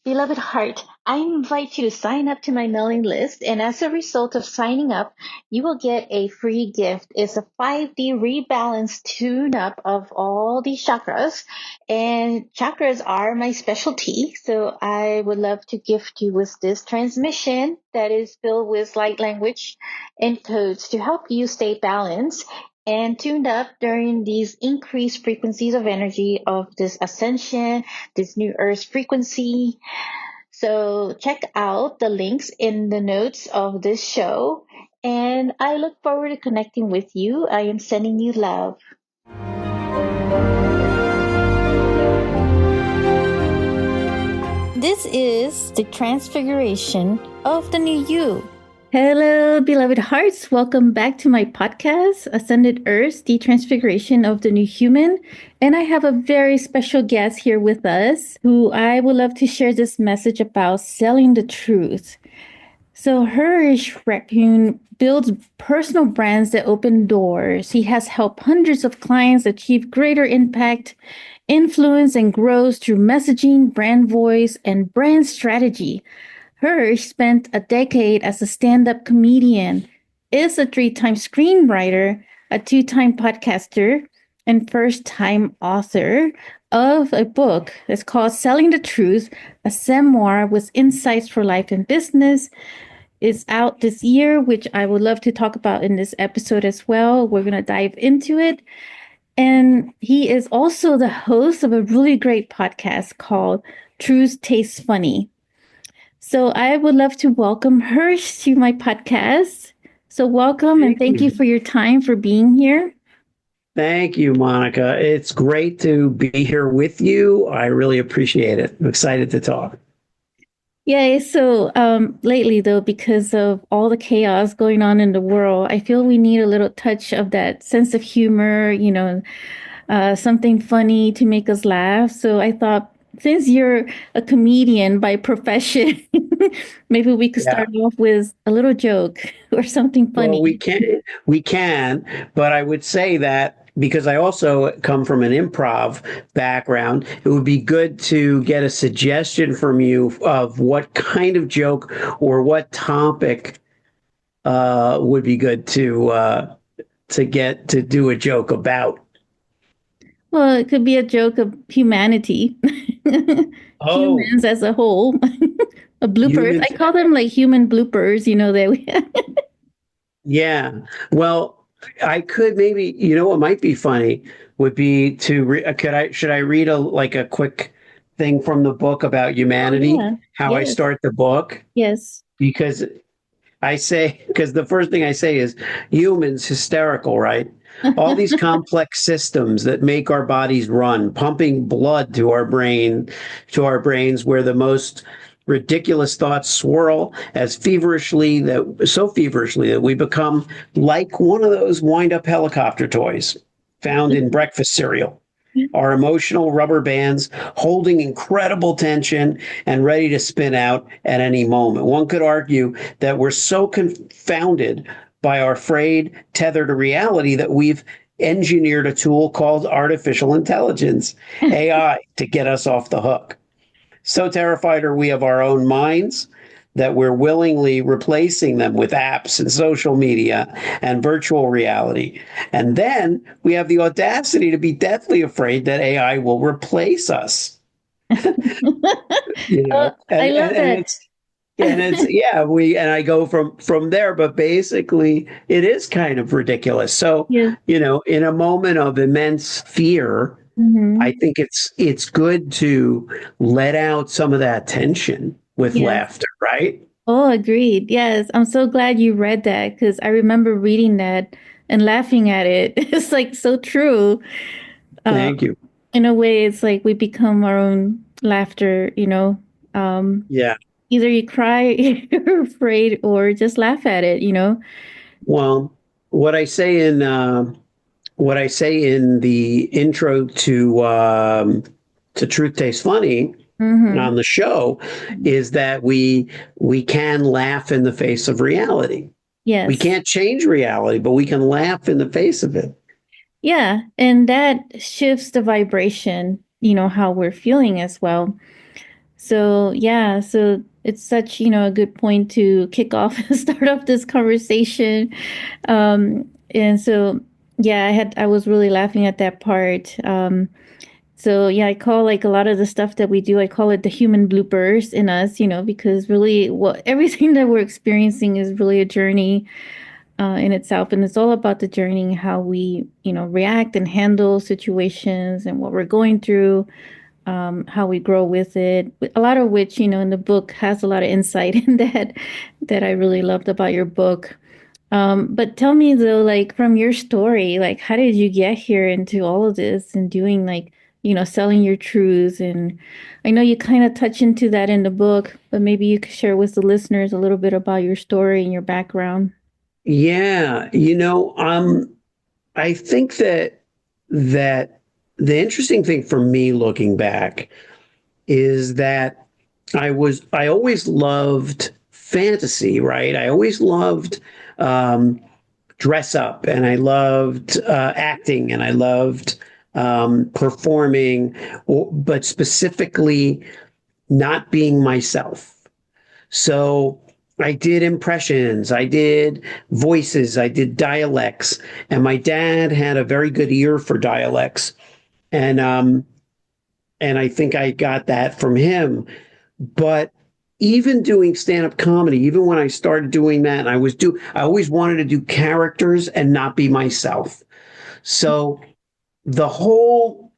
Beloved heart, I invite you to sign up to my mailing list, and as a result of signing up, you will get a free gift. It's a 5D rebalance tune up of all these chakras, and chakras are my specialty. So I would love to gift you with this transmission that is filled with light language and codes to help you stay balanced and tuned up during these increased frequencies of energy of this ascension, this new earth frequency. So check out the links in the notes of this show. And I look forward to connecting with you. I am sending you love. This is the transfiguration of the new you. Hello, beloved hearts. Welcome back to my podcast, Ascended Earth, the Transfiguration of the New Human. And I have a very special guest here with us who I would love to share this message about selling the truth. So Hersh Rephun builds personal brands that open doors. He has helped hundreds of clients achieve greater impact, influence, and growth through messaging, brand voice, and brand strategy. Hersh spent a decade as a stand-up comedian, is a 3-time screenwriter, a 2-time podcaster, and first-time author of a book that's called Selling the Truth, a memoir with insights for life and business. It's out this year, which I would love to talk about in this episode as well. We're going to dive into it. And he is also the host of a really great podcast called Truth Tastes Funny. So I would love to welcome Hersh to my podcast. So welcome and thank you for your time for being here. Thank you, Monica. It's great to be here with you. I really appreciate it. I'm excited to talk. Yeah, so lately though, because of all the chaos going on in the world, I feel we need a little touch of that sense of humor, something funny to make us laugh. So I thought, since you're a comedian by profession, maybe we could start off with a little joke or something funny. Well, we can, but I would say that because I also come from an improv background, it would be good to get a suggestion from you of what kind of joke or what topic would be good to get to do a joke about. Well, it could be a joke of humanity. Humans as a whole. A bloopers. I call them like human bloopers, that we Yeah. Well, I could maybe, what might be funny would be to should I read a quick thing from the book about humanity, how I start the book? Yes. Because the first thing I say is humans hysterical, right? All these complex systems that make our bodies run, pumping blood to our brains, where the most ridiculous thoughts swirl so feverishly that we become like one of those wind-up helicopter toys found in breakfast cereal. Our emotional rubber bands holding incredible tension and ready to spin out at any moment. One could argue that we're so confounded by our frayed tether to reality that we've engineered a tool called artificial intelligence, AI, to get us off the hook. So terrified are we of our own minds that we're willingly replacing them with apps and social media and virtual reality. And then we have the audacity to be deathly afraid that AI will replace us. I love that. I go from there, but basically it is kind of ridiculous. So, in a moment of immense fear, I think it's good to let out some of that tension with laughter, right? Oh, agreed. Yes. I'm so glad you read that because I remember reading that and laughing at it. It's like so true. Thank you. In a way, it's like we become our own laughter, Yeah. Either you cry, you're afraid, or just laugh at it, Well, what I say in the intro to Truth Tastes Funny on the show is that we can laugh in the face of reality. Yes. We can't change reality, but we can laugh in the face of it. Yeah, and that shifts the vibration, how we're feeling as well. So yeah, so it's such, a good point to kick off start off this conversation. And so yeah, I was really laughing at that part. So yeah, I call like a lot of the stuff that we do, I call it the human bloopers in us, because really what everything that we're experiencing is really a journey in itself, and it's all about the journey, how we, react and handle situations and what we're going through, how we grow with it. A lot of which, in the book has a lot of insight in that I really loved about your book. But tell me though, like from your story, like how did you get here into all of this and doing like, selling your truths? And I know you kind of touch into that in the book, but maybe you could share with the listeners a little bit about your story and your background. Yeah, I think that the interesting thing for me looking back is that I always loved fantasy, right? I always loved um, dress up, and I loved acting, and I loved performing, but specifically not being myself. So I did impressions, I did voices, I did dialects, and my dad had a very good ear for dialects, and and I think I got that from him. But even doing stand-up comedy, even when I started doing that, I always wanted to do characters and not be myself. So the whole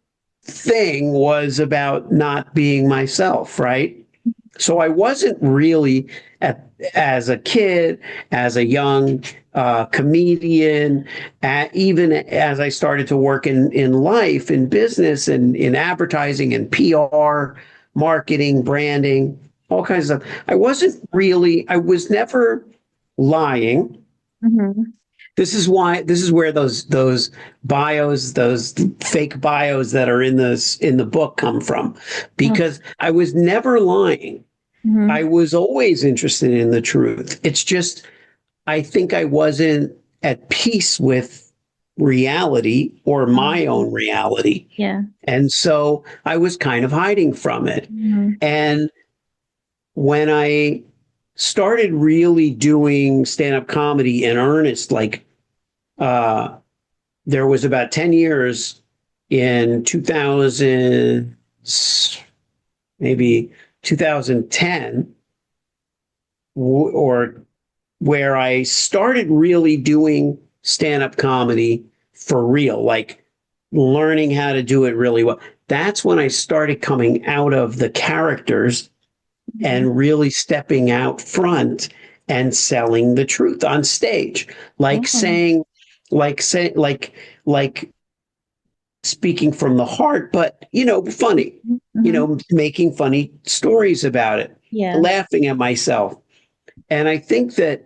thing was about not being myself, right? So I wasn't really as a kid, as a young comedian, even as I started to work in life, in business, and in advertising and PR, marketing, branding, all kinds of stuff. I was never lying. Mm-hmm. This is where those bios, those fake bios that are in the book come from, because I was never lying. I Mm-hmm. was always interested in the truth. It's just, I think I wasn't at peace with reality, or my own reality. Yeah. And so I was kind of hiding from it. Mm-hmm. And when I started really doing stand up comedy in earnest, like uh, there was about 10 years in 2000, maybe 2010, or where I started really doing stand up comedy for real, like learning how to do it really well. That's when I started coming out of the characters Mm-hmm. and really stepping out front and selling the truth on stage, like Oh. saying, like speaking from the heart, but funny, Mm-hmm. making funny stories about it, Yeah. laughing at myself. And I think that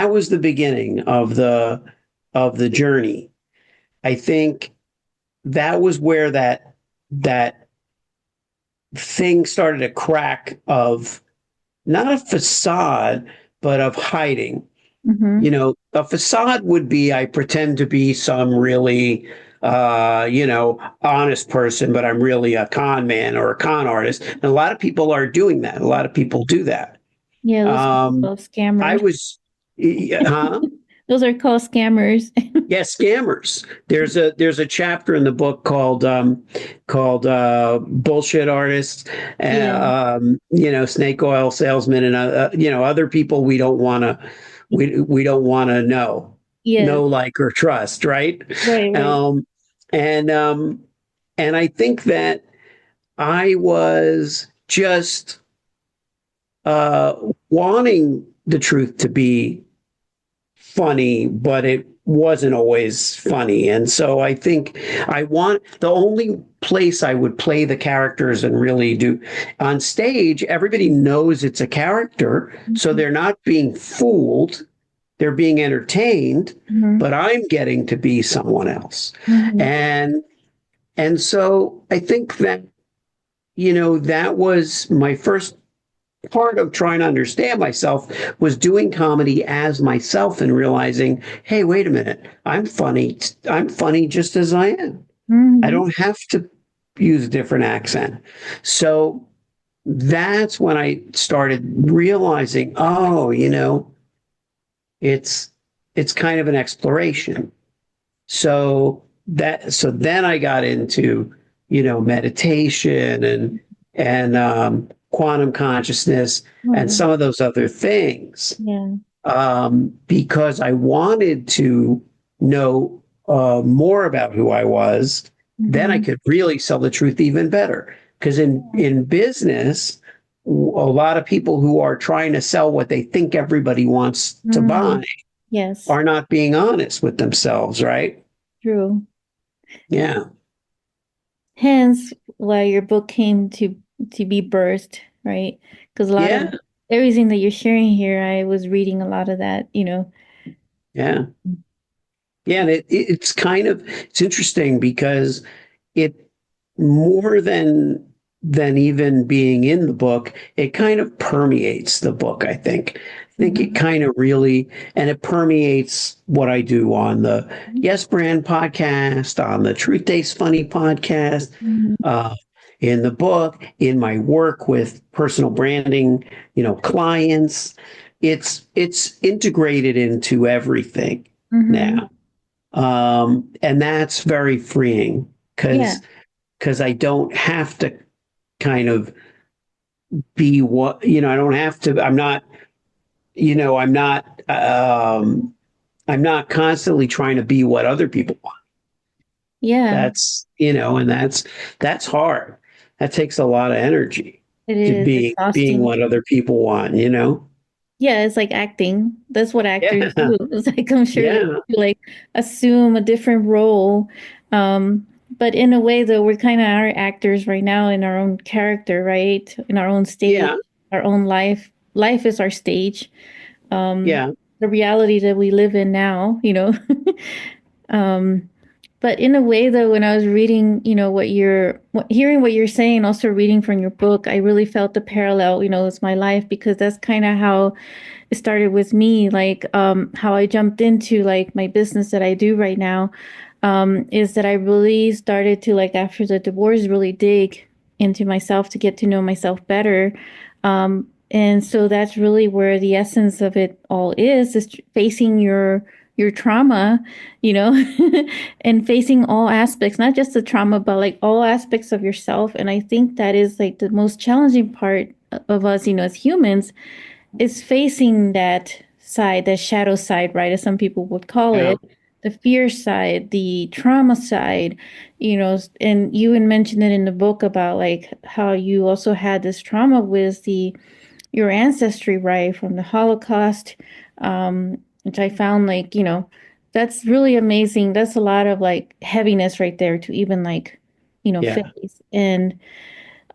was the beginning of the journey. I think that was where that thing started to crack, of not a facade, but of hiding. Mm-hmm. A facade would be, I pretend to be some really honest person, but I'm really a con man or a con artist. And a lot of people are doing that. A lot of people do that. Yeah, those are Um, called I scammers. was, huh? Those are called scammers. Yeah, scammers. There's a chapter in the book called bullshit artists, Yeah. snake oil salesmen, and other people we don't want to Yes. like, or trust, right? Right, right. Um, and um, and I think that I was just uh, wanting the truth to be funny, but it wasn't always funny. And so I think the only place I would play the characters and really do on stage, everybody knows it's a character. So Mm-hmm. they're not being fooled. They're being entertained, Mm-hmm. but I'm getting to be someone else. Mm-hmm. And so I think that, that was my first part of trying to understand myself, was doing comedy as myself and realizing, hey, wait a minute, I'm funny just as I am. I Mm-hmm. don't have to use a different accent. So that's when I started realizing, oh, it's it's kind of an exploration. So then I got into, meditation and quantum consciousness and Oh, some of those other things, yeah. because I wanted to know more about who I was. Then I Mm-hmm. could really sell the truth even better. Because in business, a lot of people who are trying to sell what they think everybody wants to Mm-hmm. buy Yes, are not being honest with themselves, right? true. Yeah. Hence why your book came to be birthed, right? Because a lot of Yeah. everything that you're sharing here, I was reading a lot of that, you know. Yeah. Yeah, and it's kind of it's interesting because it more than even being in the book, it kind of permeates the book, I think. I think it Mm-hmm. kind of really and it permeates what I do on the Yes Brand podcast, on the Truth Tastes Funny podcast, Mm-hmm. uh, in the book, in my work with personal branding, clients. It's integrated into everything Mm-hmm. now. And that's very freeing Yeah, because I don't have to kind of be I don't have to, I'm not, I'm not constantly trying to be what other people want. yeah, And that's hard. That takes a lot of energy it to is being exhausting. what other people want. Yeah, it's like acting. That's what actors Yeah. do. It's like I'm sure that Yeah. you like assume a different role. But in a way though, we're kind of our actors right now in our own character, right? In our own stage, Yeah. our own life. Life is our stage. Um, Yeah. the reality that we live in now, you know. um, but in a way though, when I was reading, hearing what you're saying, also reading from your book, I really felt the parallel, with my life because that's kind of how it started with me, like how I jumped into like my business that I do right now, is that I really started to, like, after the divorce, really dig into myself to get to know myself better. And so that's really where the essence of it all is facing your trauma, you know, and facing all aspects, not just the trauma, but like all aspects of yourself. And I think that is like the most challenging part of us, as humans, is facing that side, the shadow side, right? As some people would call Yeah. it, the fear side, the trauma side, and you had mentioned it in the book about like how you also had this trauma with your ancestry, right, from the Holocaust, which I found like, that's really amazing. That's a lot of like heaviness right there to even like, Yeah. face. And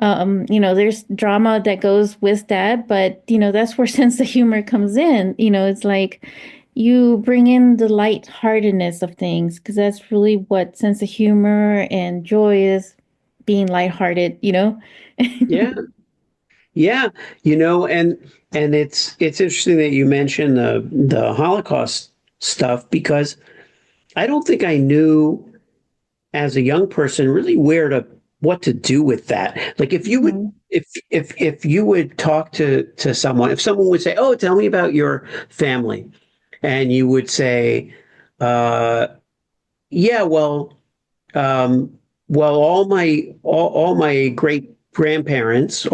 there's drama that goes with that, but that's where sense of humor comes in. It's like you bring in the lightheartedness of things because that's really what sense of humor and joy is, being lighthearted. Yeah. Yeah, and it's interesting that you mentioned the Holocaust stuff because I don't think I knew as a young person really what to do with that. Like if you would Mhm. if you would talk to someone, if someone would say, "Oh, tell me about your family," and you would say, uh, "Yeah, um, well, all my all my great grandparents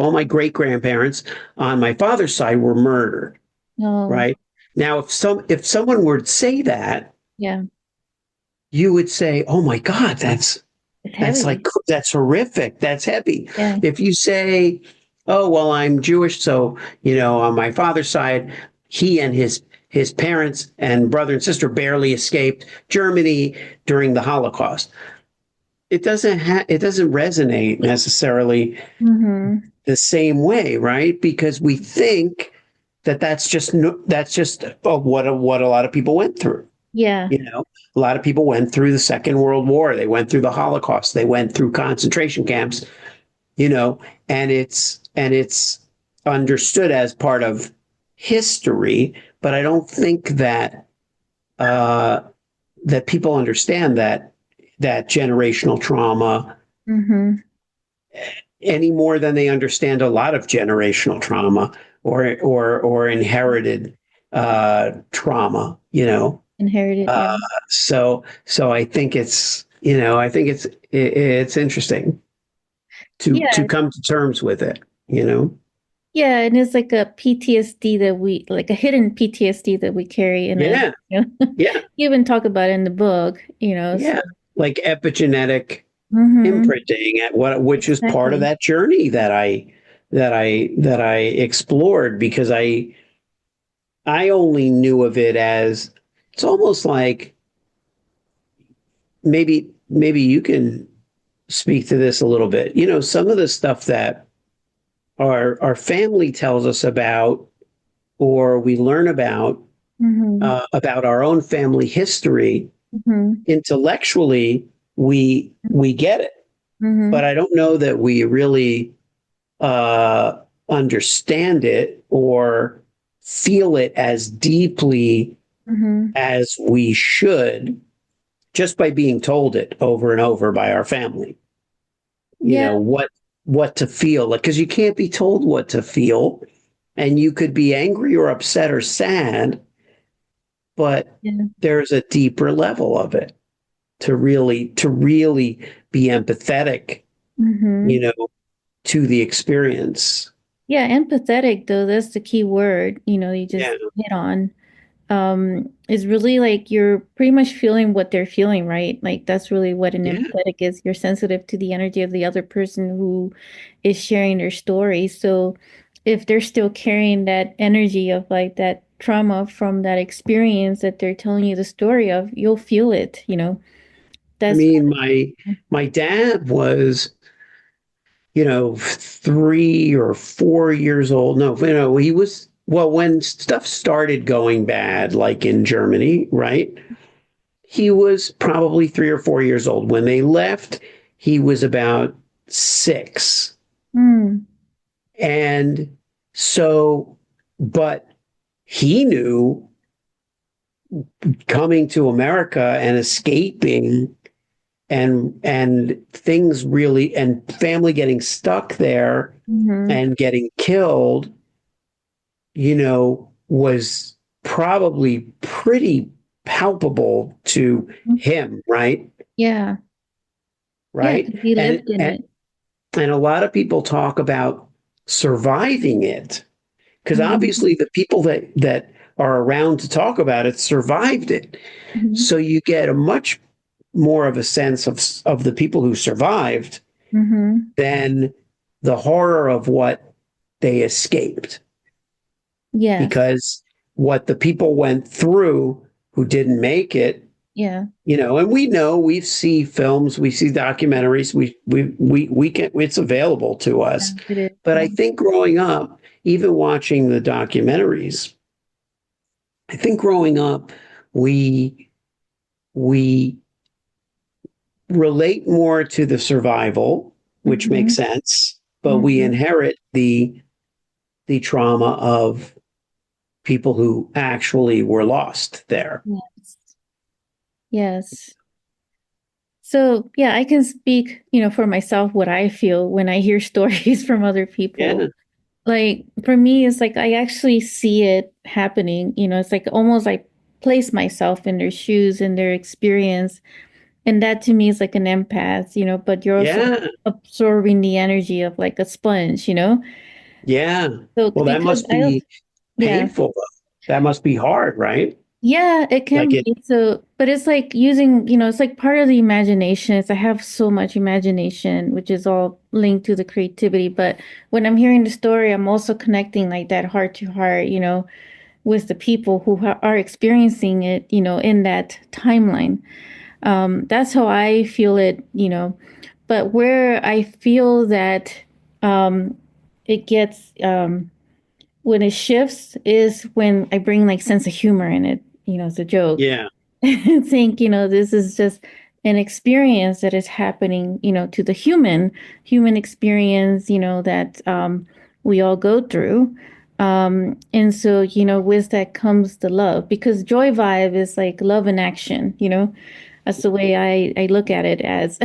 on my father's side were murdered. Oh, Right now, if someone were to say that, yeah, you would say, "Oh my God, it's that's like heavy. that's horrific. That's heavy." Yeah. If you say, "Oh well, I'm Jewish, so on my father's side, he and his parents and brother and sister barely escaped Germany during the Holocaust," it doesn't resonate necessarily Mm-hmm. the same way, right? Because we think that that's just what a lot of people went through. Yeah. A lot of people went through the Second World War, they went through the Holocaust, they went through concentration camps, you know, and it's understood as part of history, but I don't think uh, that people understand that generational trauma Mm-hmm. any more than they understand a lot of generational trauma or inherited trauma, you know. Inherited, Uh, yeah. so I think it's interesting to Yeah. come to terms with it, you know. Yeah, and it's like a PTSD that we like a hidden PTSD that we carry in us. Yeah, You know? yeah, You even talk about it in the book, so. yeah. Like epigenetic Mm-hmm. imprinting at which is part of Exactly. that journey that I explored because I only knew of it as it's almost like maybe you can speak to this a little bit. You know, some of the stuff that our family tells us about or we learn Mm-hmm. about our own family history Mm-hmm. intellectually we get it, but Mm-hmm. I don't know that we really uh, understand it or feel it as deeply Mm-hmm. as we should just by being told it over and over by our family. You Yeah. know what to feel like because you can't be told what to feel, and you could be angry or upset or sad, but Yeah. there's a deeper level of it to really be empathetic, you Mm-hmm. know, to the experience. Yeah, empathetic though, that's the key word, you Yeah, just hit on. Is really like you're pretty much feeling what they're feeling, right? Like that's really what an yeah. empathetic is. You're sensitive to the energy of the other person who is sharing their story. So if they're still carrying that energy of like that trauma from that experience that they're telling you the story of, you'll feel it. I That's mean, my dad was, 3 or 4 years old. No, he was well when stuff started going bad, like in Germany, right? He was probably 3 or 4 years old. When they left, he was about 6. mm, And so, but he knew coming to America and escaping and things really and family getting stuck there mm-hmm, and getting killed, was probably pretty palpable to him, right? yeah. Yeah, Right? because he And lived in and, it. and a lot of people talk about surviving it because Mm-hmm. obviously the people that are around to talk about it survived it. Mm-hmm. So you get a much more of a sense of the people who survived Mm-hmm. than the horror of what they escaped. Yes. Because what the people went through who didn't make it, Yeah. and we know we see films, we see documentaries, we can it's available to Yeah, us. it is. But I Yeah. think growing up, even watching the documentaries, I think growing up, we we relate more to the survival, which makes Mm-hmm. sense, but we Mm-hmm. inherit the trauma of people who actually were lost there. Yes. Yes. So yeah, I can speak, for myself what I feel when I hear stories from other people. Yeah, Like for me, it's like I actually see it happening. It's like almost like place myself in their shoes and their experience. And that to me is like an empath, but you're also yeah, absorbing the energy of like a sponge. yeah. So Well, that because must I also, be yeah. painful, though. That must be hard, right? Yeah, it Like can it, be. So, but it's like using, it's like part of the imagination. I have so much imagination, which is all linked to the creativity. But when I'm hearing the story, I'm also connecting like that heart to heart, with the people who are experiencing it, in that timeline. That's how I feel it. But where I feel that it gets when it shifts is when I bring like sense of humor in it, as a joke. yeah, Think, this is just an experience that is happening, to the human experience, that we all go through. And so, with that comes the love because joy vibe is like love in action. That's the way I look at it as.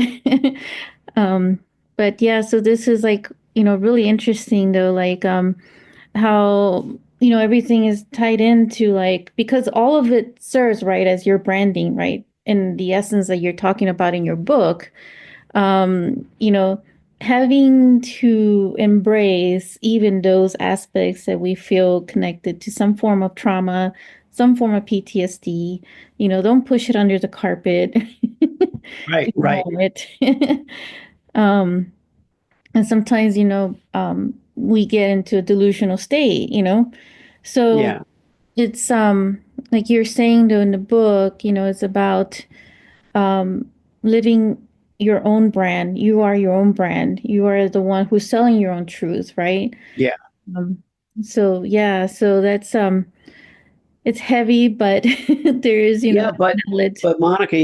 um, But yeah, so this is like, really interesting though, like how, everything is tied into like because all of it serves, right, as your branding, right? And the essence that you're talking about in your book, um, you know, having to embrace even those aspects that we feel connected to some form of trauma, some form of PTSD, don't push it under the carpet. Right, right. Ignore it. um, and sometimes, we get into a delusional state, So Yeah, it's like you're saying though in the book, it's about um, living your own brand. You are your own brand. You are the one who's selling your own truth, right? yeah, Um, so yeah, so that's it's heavy, but there is, yeah. an outlet. But Monica,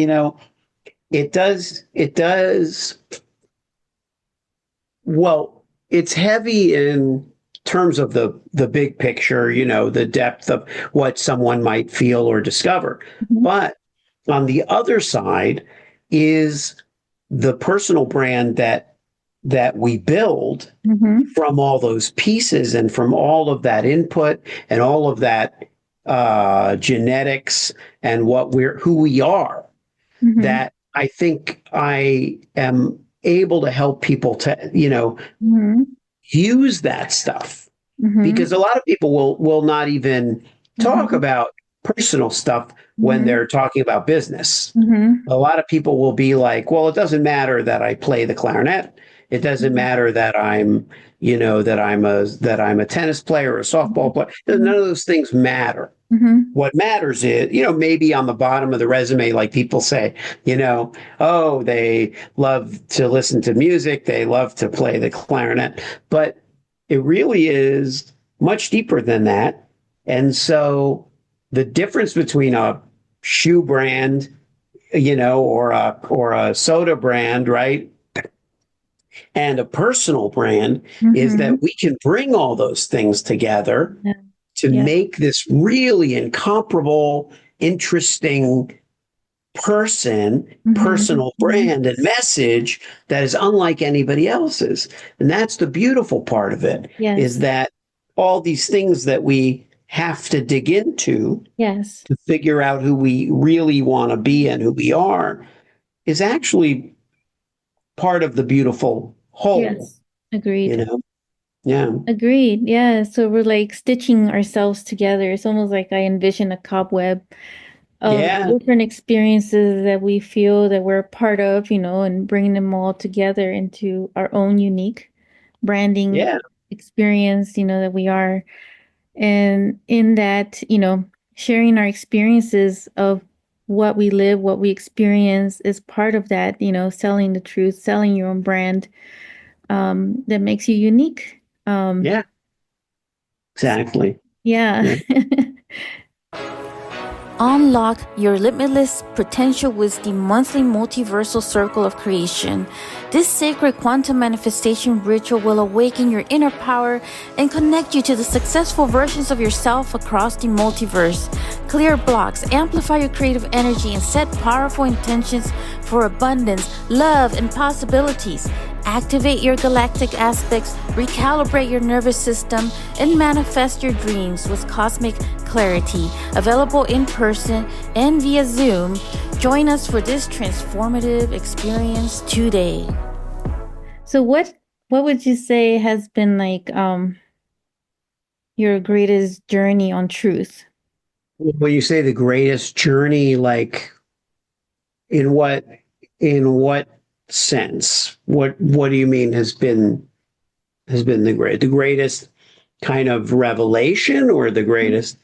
it does well. It's heavy in terms of the big picture, the depth of what someone might feel or discover. Mhm. But on the other side is the personal brand that we build Mhm. from all those pieces and from all of that input and all of that genetics and who we are, Mhm. that I think I am able to help people to Mhm. use that stuff, because Mhm. a lot of people will not even talk Mhm. about personal stuff when Mhm. they're talking about business. Mhm. A lot of people will be like, well, it doesn't matter that I play the clarinet. It doesn't Mhm. matter that I'm a tennis player or a softball player. None Mhm. of those things matter. Mhm. What matters is, maybe on the bottom of the resume, like people say, oh, they love to listen to music, they love to play the clarinet, but it really is much deeper than that. And so the difference between a shoe brand, or a soda brand, right, and a personal brand, is Mhm. that we can bring all those things together Yeah. to Yeah. make this really incomparable, interesting Mhm. personal Mhm. brand and message that is unlike anybody else's. And that's the beautiful part of it, is Yes. that all these things that we have to dig into Yes. to figure out who we really want to be and who we are is actually part of the beautiful whole, Yes. Agreed. you know? Yeah. Agreed. Yeah. So we're like stitching ourselves together. It's almost like I envision a cobweb of Yeah. different experiences that we feel that we're a part of, and bringing them all together into our own unique branding Yeah. experience, that we are. And in that, sharing our experiences of what we live, what we experience is part of that, selling the truth, selling your own brand, that makes you unique. Yeah. Exactly. Yeah. Yeah. Unlock your limitless potential with the monthly Multiversal Circle of Creation. This sacred quantum manifestation ritual will awaken your inner power and connect you to the successful versions of yourself across the multiverse. Clear blocks, amplify your creative energy, and set powerful intentions for abundance, love, and possibilities. Activate your galactic aspects, recalibrate your nervous system, and manifest your dreams with cosmic clarity. Available in person and via Zoom. Join us for this transformative experience today. So what would you say has been like your greatest journey on truth? When you say the greatest journey, like in what in what sense? What do you mean has been the greatest kind of revelation, or the greatest,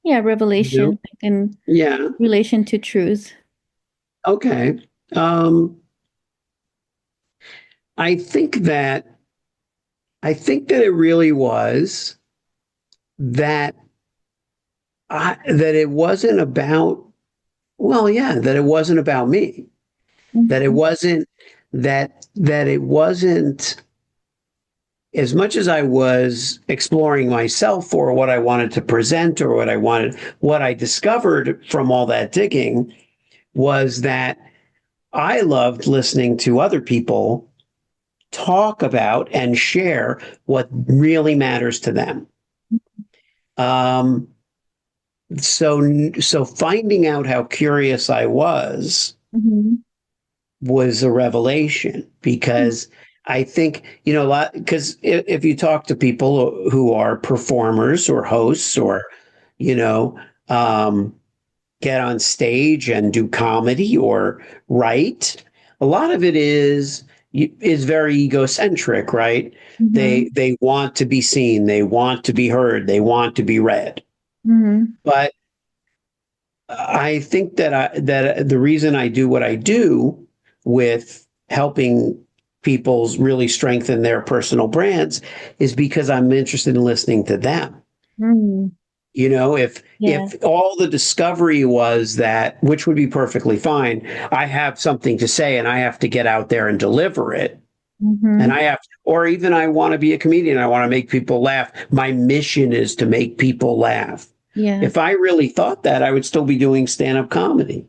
Yeah, you know? revelation like in Yeah. relation to truth. Okay. Um, I think that it really was that that it wasn't about, well, yeah, that it wasn't about me. That it Mhm. wasn't that it wasn't, as much as I was exploring myself or what I wanted to present or what I discovered from all that digging was that I loved listening to other people talk about and share what really matters to them. Um, so finding out how curious I was a revelation, because I think, a lot, because if you talk to people who are performers or hosts or, you know, um, get on stage and do comedy or write, a lot of it is very egocentric, right? Mm-hmm. They want to be seen, they want to be heard, they want to be read. Mm-hmm. But I think that the reason I do what I do with helping people's really strengthen their personal brands is because I'm interested in listening to them. Mm-hmm. Yeah. If all the discovery was that, which would be perfectly fine, I have something to say and I have to get out there and deliver it. And Mm-hmm. or even I want to be a comedian, I want to make people laugh. My mission is to make people laugh. Yeah. If I really thought that, I would still be doing stand-up comedy. Yeah.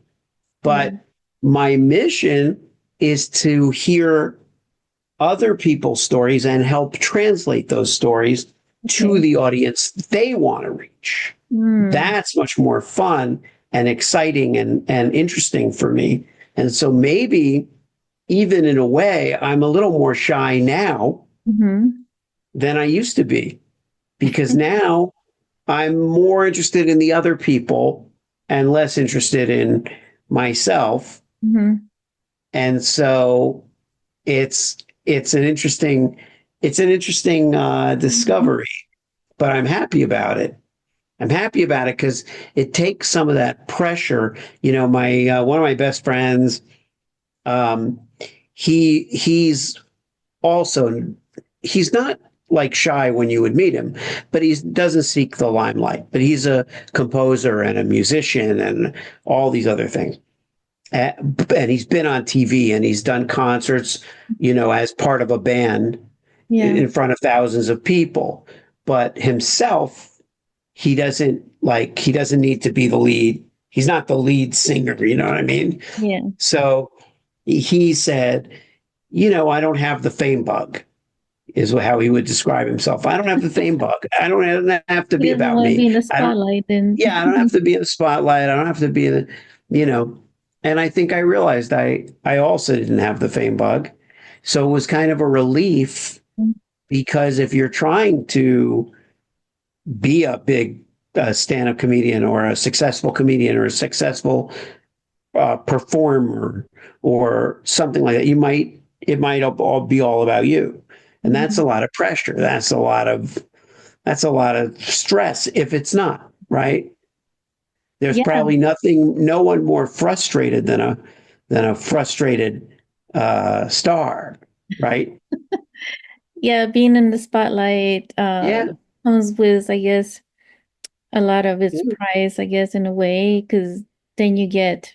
But my mission is to hear other people's stories and help translate those stories to Okay. the audience they want to reach. Mm. That's much more fun and exciting and interesting for me. And so maybe even in a way, I'm a little more shy now Mm-hmm. than I used to be, because now I'm more interested in the other people and less interested in myself. Mm-hmm. And so it's it's an interesting discovery, but I'm happy about it. I'm happy about it because it takes some of that pressure. My one of my best friends, um, he's also he's not like shy when you would meet him, but he doesn't seek the limelight. But he's a composer and a musician and all these other things. And he's been on TV and he's done concerts, as part of a band Yeah. in front of thousands of people. But himself, he doesn't need to be the lead. He's not the lead singer, you know what I mean? Yeah. So he said, I don't have the fame bug, is how he would describe himself. I don't have the fame bug. I don't have to He be doesn't about want to be me. in the I don't, spotlight then. yeah, I don't have to be in the spotlight. I don't have to be in the, you know, and I think I realized I also didn't have the fame bug. So it was kind of a relief, because if you're trying to be a big stand-up comedian or a successful comedian or a successful performer or something like that, it might all be all about you, and that's a Mhm. lot of pressure. That's a lot of stress if it's not right. There's Yeah. probably no one more frustrated than a frustrated star, right? Yeah. Being in the spotlight Yeah, comes with, I guess, a lot of its yeah, price, I guess, in a way, because then you get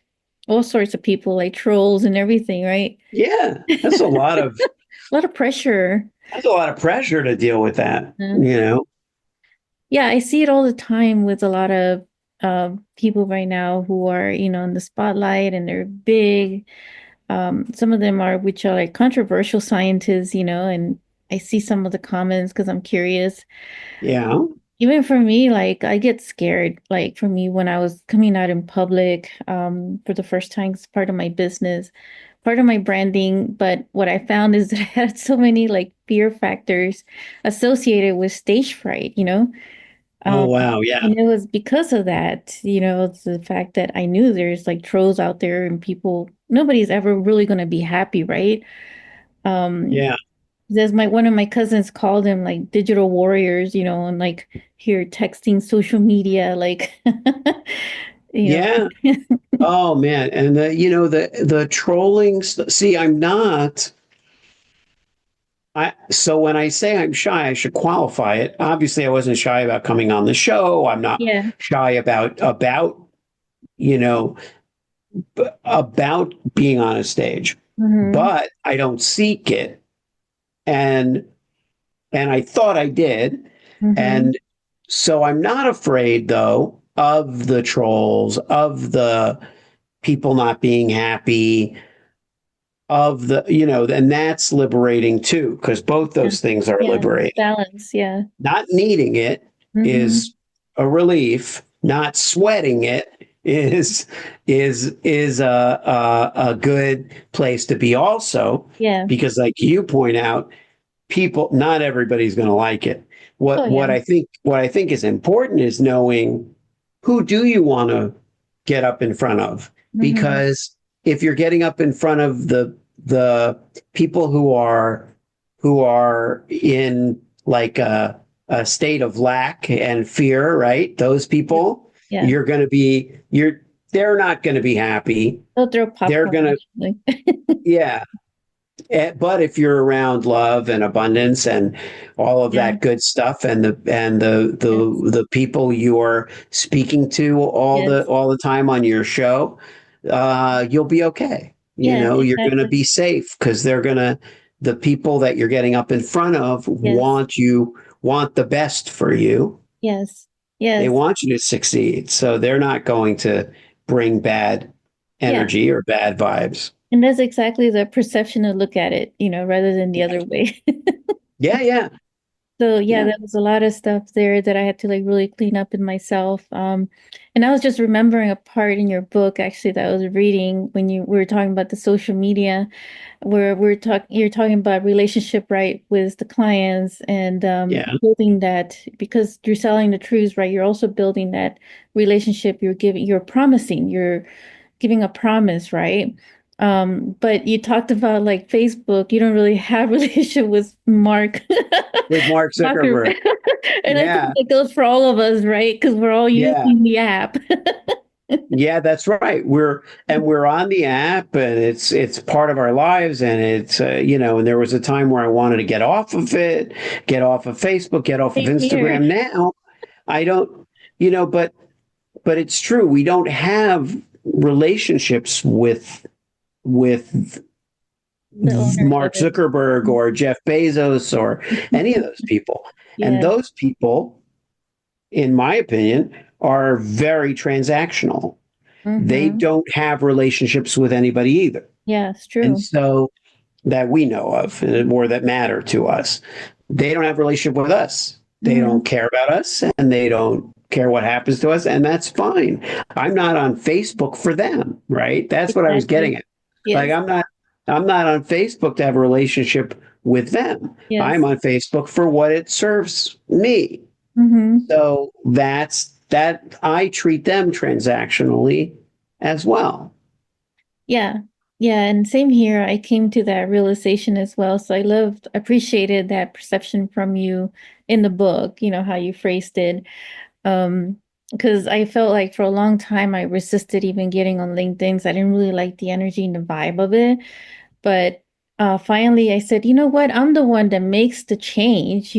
all sorts of people like trolls and everything, right? yeah. A lot of pressure. That's a lot of pressure to deal with that. Uh, yeah, I see it all the time with a lot of people right now who are, in the spotlight and they're big. Some of them which are like controversial scientists, and I see some of the comments because I'm curious. Yeah, Even for me, like I get scared. Like for me, when I was coming out in public, for the first time, it's part of my business, part of my branding. But what I found is that I had so many like fear factors associated with stage fright, oh Um, wow, yeah, and it was because of that, it's the fact that I knew there's like trolls out there and nobody's ever really going to be happy, right? Um, yeah, there's one of my cousins called them like digital warriors, and like here texting social media, like, yeah. Oh man, and the trolling. See, I'm not. So when I say I'm shy, I should qualify it. Obviously, I wasn't shy about coming on the show. I'm not Yeah. shy you know about being on a stage, Mm-hmm. but I don't seek it. And I thought I did. Mm-hmm. And so I'm not afraid though of the trolls, of the people not being happy. of the, and that's liberating too, because both Yeah. those things are Yeah. liberating. Balance. Yeah. Not needing it Mm-hmm. is a relief. Not sweating it is a good place to be also, Yeah. because like you point out, people, not everybody's going to like it. Oh, What yeah. I think is important is knowing, who do you want to get up in front of? Mm-hmm. Because if you're getting up in front of the people who are in like a state of lack and fear, right? Those Yeah. people, Yeah. you're going to be you're they're not going to be happy. They'll throw They're popcorn, going to, actually. yeah. But if you're around love and abundance and all of Yeah. that good stuff, and the Yes. the people you're speaking to Yes. all the time on your show, you'll be okay. Yes. You're going to Exactly. be safe, because the people that you're getting up in front of Yes. want the best for you. Yes. They Yes. want you to succeed, so they're not going to bring bad Yeah. energy or bad vibes. And that's exactly the perception to look at it, rather than the other way. Yeah, yeah, So yeah, yeah, there was a lot of stuff there that I had to like really clean up in myself. And I was just remembering a part in your book actually that I was reading when you were talking about the social media, where you're talking about relationship, right, with the clients, and yeah. building that, because you're selling the truths, right? You're also building that relationship. You're giving a promise, right? But you talked about like Facebook, you don't really have relationship with Mark With Mark Zuckerberg. Zuckerberg. And I think Yeah, that goes for all of us, right? Because we're all yeah, using the app. yeah. That's right. We're on the app, and it's part of our lives, and it's And there was a time where I wanted to get off of it, get off of Facebook, get off of Same here. Instagram. Now I don't, but it's true. We don't have relationships with The owners of Mark it. Zuckerberg or Jeff Bezos or any of those people, and Yeah. those people, in my opinion, are very transactional. They Mm-hmm. don't have relationships with anybody either. Yeah, it's And true. so, that we know of, or that matter to us, they don't have a relationship with us. They Mm-hmm. don't care about us, and they don't care what happens to us. And that's fine. I'm not on Facebook for them, right? That's what I was Exactly. getting at. Like, Yes. I'm not on Facebook to have a relationship with them. I'm Yes. on Facebook for what it serves me. Mm-hmm. So that I treat them transactionally as well. Yeah. Yeah. And same here. I came to that realization as well. So appreciated that perception from you in the book, how you phrased it. Um, because I felt like for a long time I resisted even getting on LinkedIn. So I didn't really like the energy and the vibe of it. But finally I said, you know what? I'm the one that makes the change,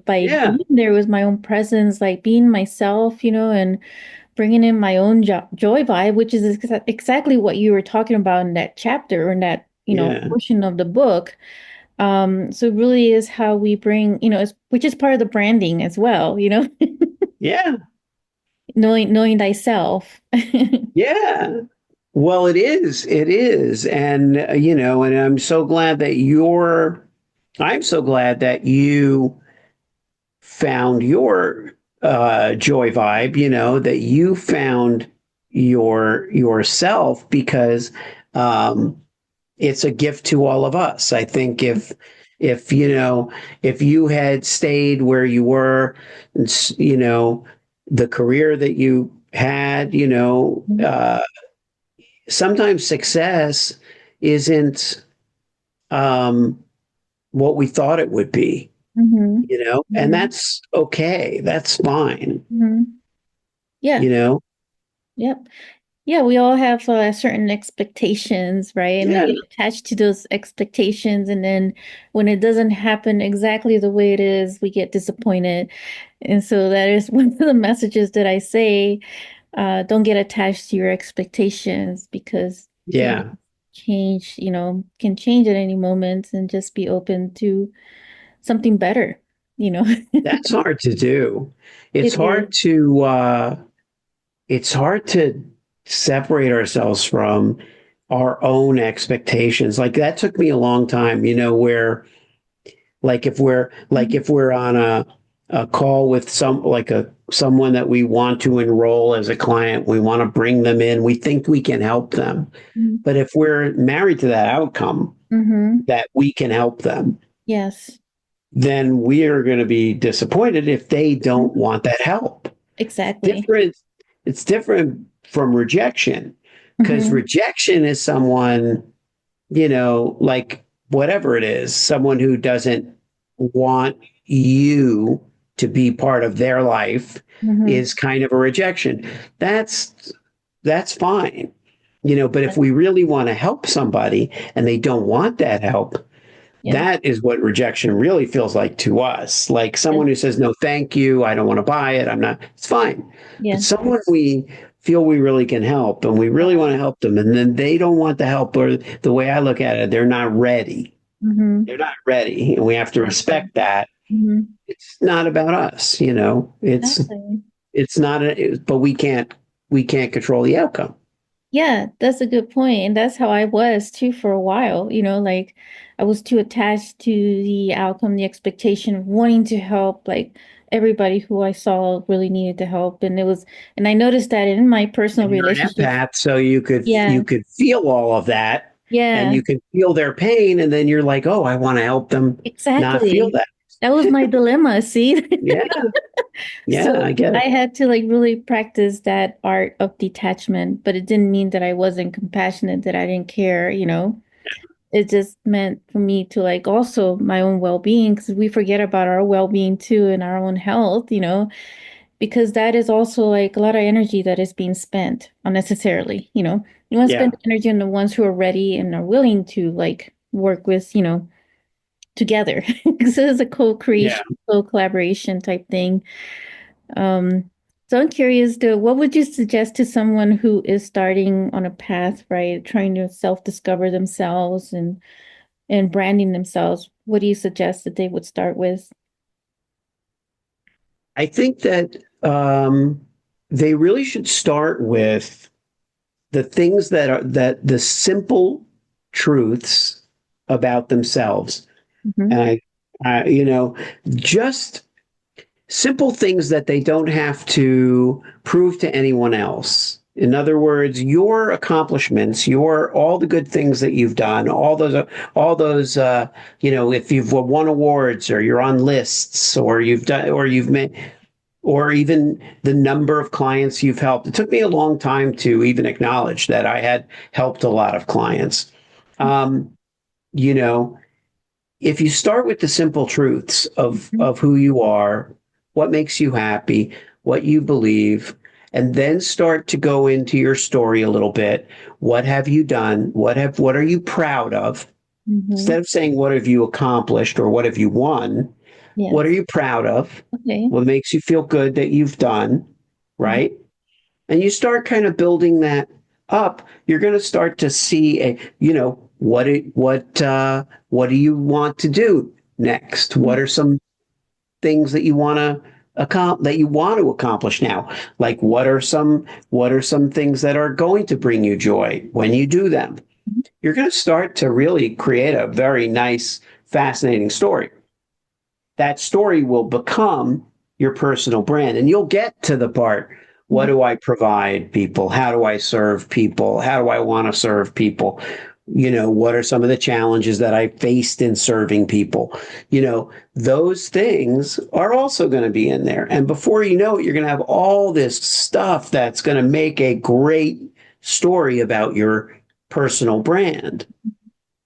by Yeah, being there with my own presence, like being myself, and bringing in my own joy vibe, which is exactly what you were talking about in that chapter, or in that, yeah, portion of the book. So it really is how we bring, which is part of the branding as well, yeah, knowing thyself. yeah. Well, it is. It is. And I'm so glad that you found your joy vibe, that you found yourself, because um, it's a gift to all of us. I think if you had stayed where you were, the career that you had, sometimes success isn't um, what we thought it would be, Hmm. and Hmm. that's okay. That's fine, Hmm. Yeah. you know? Yep. Yeah, we all have certain expectations, right? And we Yeah, get attached to those expectations. And then when it doesn't happen exactly the way it is, we get disappointed. And so that is one of the messages that I say, don't get attached to your expectations, because things yeah. change, can change at any moment, and just be open to something better, you know. That's hard to do. It's It is. hard to, it's hard to separate ourselves from our own expectations. Like that took me a long time, where if we're on a call with someone that we want to enroll as a client, we want to bring them in, we think we can help them. Mhm. But if we're married to that outcome Mhm. that we can help them, Yes. then we are going to be disappointed if they don't want that help. Exactly. Different. It's different from rejection, because Mhm. rejection is someone, like whatever it is, someone who doesn't want you to be part of their life Mhm. is kind of a rejection. That's fine. But if we really want to help somebody and they don't want that help, Yes. that is what rejection really feels like to us. Like Yes. someone who says, no, thank you, I don't want to buy it, I'm not, it's fine. But Yes. someone we feel we really can help and we really want to help them, and then they don't want the help, or the way I look at it, they're not ready. Mhm. They're not ready. And we have to respect that. Mhm. It's not about us, Exactly. it's not, but we can't control the outcome. Yeah, that's a good point. And that's how I was too for a while. Like I was too attached to the outcome, the expectation of wanting to help, like everybody who I saw really needed to help. And I noticed that in my personal And you're an relationships. empath, so you could Yeah, you could feel all of that, and yeah, you can feel their pain, and then you're like, oh, I want to help them not feel exactly. that. That was my dilemma, see? Yeah, yeah, So I get I it. had to like really practice that art of detachment, but it didn't mean that I wasn't compassionate, that I didn't care. It just meant for me to like also my own well-being, because we forget about our well-being too and our own health, because that is also like a lot of energy that is being spent unnecessarily. You want to spend Yeah, energy on the ones who are ready and are willing to like work with, together. Because it's a yeah. co-creation, co-collaboration type thing. Um, so I'm curious, though, what would you suggest to someone who is starting on a path, right, trying to self-discover themselves and branding themselves? What do you suggest that they would start with? I think that they really should start with the things that the simple truths about themselves, Hmm. and just simple things that they don't have to prove to anyone else. In other words, your accomplishments, your all the good things that you've done, all those, if you've won awards or you're on lists or you've done or you've made, or even the number of clients you've helped. It took me a long time to even acknowledge that I had helped a lot of clients. Um, you know, if you start with the simple truths of who you are, what makes you happy, what you believe, and then start to go into your story a little bit. What have you done? What are you proud of? Hmm. Instead of saying what have you accomplished or what have you won, what are Yes. you proud of? Okay. What makes you feel good that you've done, Mhm. right? And you start kind of building that up. You're going to start to see what do you want to do next? What are some things that you want to accomplish now? Like what are some things that are going to bring you joy when you do them? You're going to start to really create a very nice, fascinating story. That story will become your personal brand. And you'll get to the part, what Mhm. do I provide people? How do I serve people? How do I want to serve people? What are some of the challenges that I faced in serving people? Those things are also going to be in there. And before you know it, you're going to have all this stuff that's going to make a great story about your personal brand,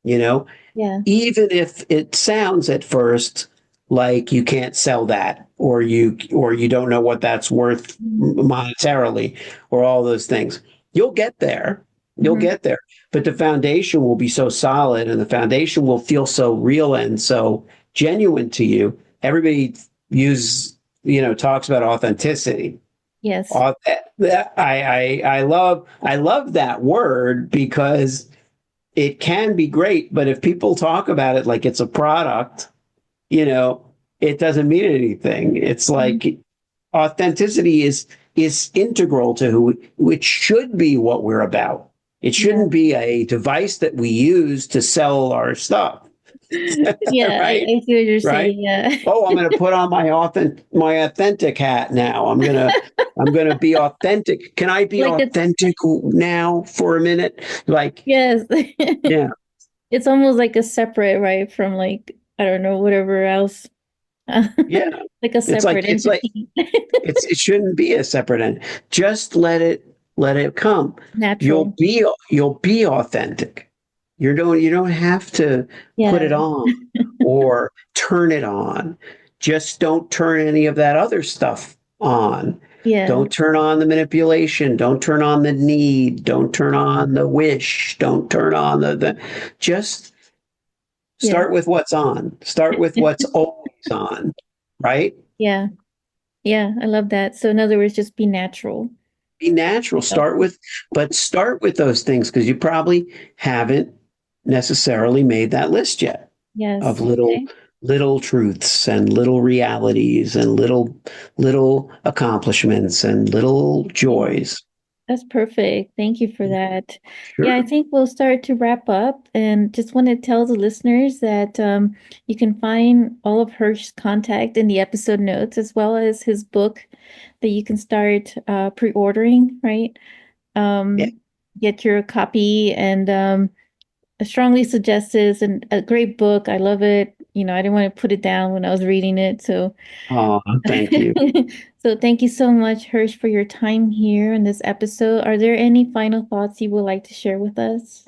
you know? Yeah. Even if it sounds at first like you can't sell that, or you don't know what that's worth Mhm. monetarily, or all those things. You'll get there. You'll Mhm. get there. But the foundation will be so solid, and the foundation will feel so real and so genuine to you. Everybody talks about authenticity. Yes. Au- I love that word, because it can be great, but if people talk about it like it's a product, it doesn't mean anything. It's Mhm. like authenticity is integral to which should be what we're about. It shouldn't be a device that we use to sell our stuff. Yeah, Right? I see what you're Right? saying. Yeah. Oh, I'm going to put on my authentic hat now. I'm going to be authentic. Can I be Like it's authentic now for a minute? Like, yes. yeah, It's almost like a separate, right, from like I don't know, whatever else. yeah. Like a separate It's like entity. it shouldn't be a separate end. Just let it come. Natural. You'll be authentic. You don't have to put Yeah. it on or turn it on. Just don't turn any of that other stuff on. Yeah. Don't turn on the manipulation. Don't turn on the need. Don't turn on the wish. Don't turn on the just Yeah. start with what's on. Start with what's always on, right? Yeah. Yeah. I love that. So in other words, just be natural. Be natural. Start with those things because you probably haven't necessarily made that list yet of Yes. Okay. little truths and little realities and little accomplishments and little Yeah. joys. That's perfect. Thank you for that. Yeah, I Sure. think we'll start to wrap up and just want to tell the listeners that you can find all of Hersh's contact in the episode notes, as well as his book that you can start pre-ordering, right? Yeah. Get your copy, and I strongly suggest this, and a great book. I love it. I didn't want to put it down when I was reading it. So Oh, thank you. so thank you so much, Hersh, for your time here in this episode. Are there any final thoughts you would like to share with us?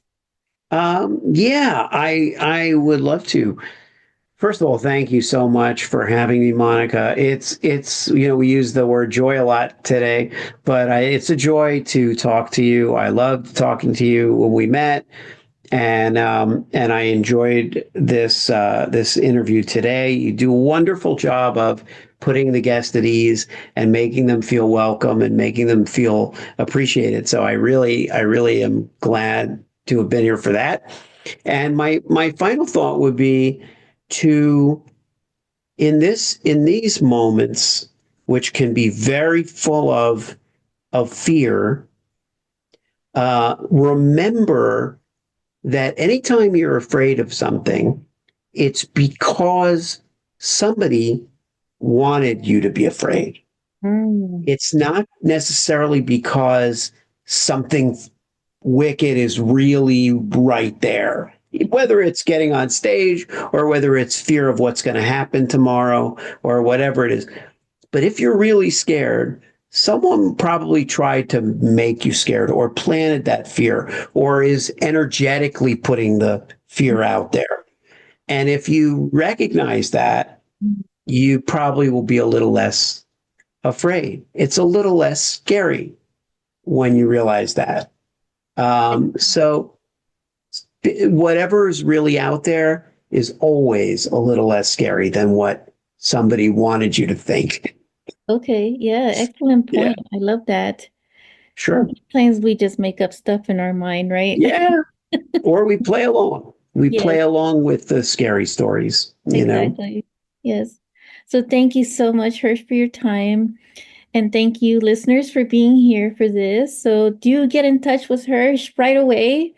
Yeah, I would love to. First of all, thank you so much for having me, Monica. It's we use the word joy a lot today, but it's a joy to talk to you. I loved talking to you when we met, and I enjoyed this interview today. You do a wonderful job of putting the guest at ease and making them feel welcome and making them feel appreciated. So I really am glad to have been here for that. And my final thought would be to in these moments, which can be very full of fear, remember that anytime you're afraid of something, it's because somebody wanted you to be afraid. Mm. It's not necessarily because something wicked is really right there. Whether it's getting on stage or whether it's fear of what's going to happen tomorrow or whatever it is. But if you're really scared, someone probably tried to make you scared or planted that fear or is energetically putting the fear out there. And if you recognize that, you probably will be a little less afraid. It's a little less scary when you realize that. So whatever is really out there is always a little less scary than what somebody wanted you to think. Okay, yeah, excellent Yeah, point. I love that. sure. Sometimes we just make up stuff in our mind, right? Yeah. Or we play along. We Yes, play along with the scary stories, you know? exactly. Yes. So thank you so much, Hirsch, for your time. And thank you, listeners, for being here for this. So do get in touch with Hirsch right away.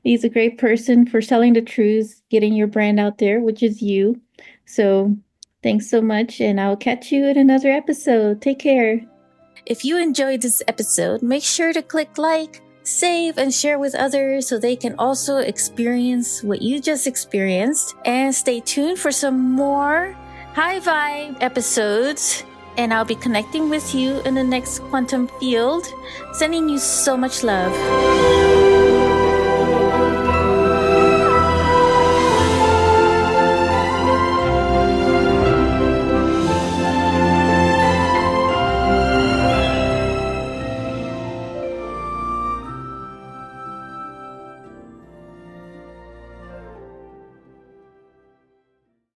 He's a great person for selling the truth, getting your brand out there, which is you. So thanks so much, and I'll catch you in another episode. Take care. If you enjoyed this episode, make sure to click like, save, and share with others so they can also experience what you just experienced. And stay tuned for some more high vibe episodes. And I'll be connecting with you in the next quantum field. Sending you so much love.